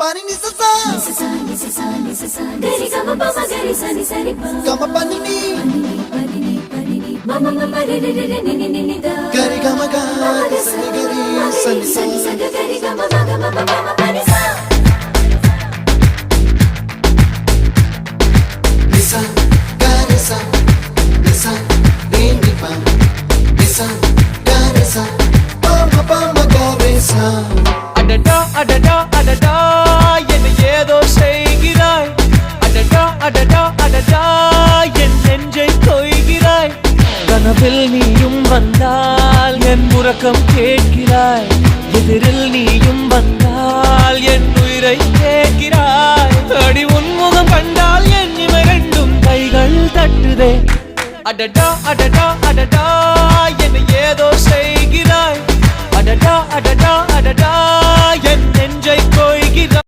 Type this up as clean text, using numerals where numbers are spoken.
Pani ni sa sa gari ga ma pa ma gari sa ni sa ri pa ga ma pa ni ma ma ma ma re re re ni ni ni da gari ga ma ga sa ni gari sa ni sa gari ga ma ga ma pa ma pa ni sa ni sa gari sa re ni pa ni sa gari sa pa ma gari sa adada adada adada என்ன ஏதோ செய்கிறாய் adada adada adada என் நெஞ்சை கொய்கிறாய் கனவில் நீயும் வந்தால் என் உறக்கம் கேட்கிறாய் எதிரில் நீயும் வந்தால் என் உயிரை கேட்கிறாய் அடி உன்முகம் கண்டால் என் இமை ரெண்டும் கைகள் தட்டுதே adada adada adada என்ன ஏதோ செய்கிறாய் adada adada adada என் நெஞ்சை கொய்கிறாய்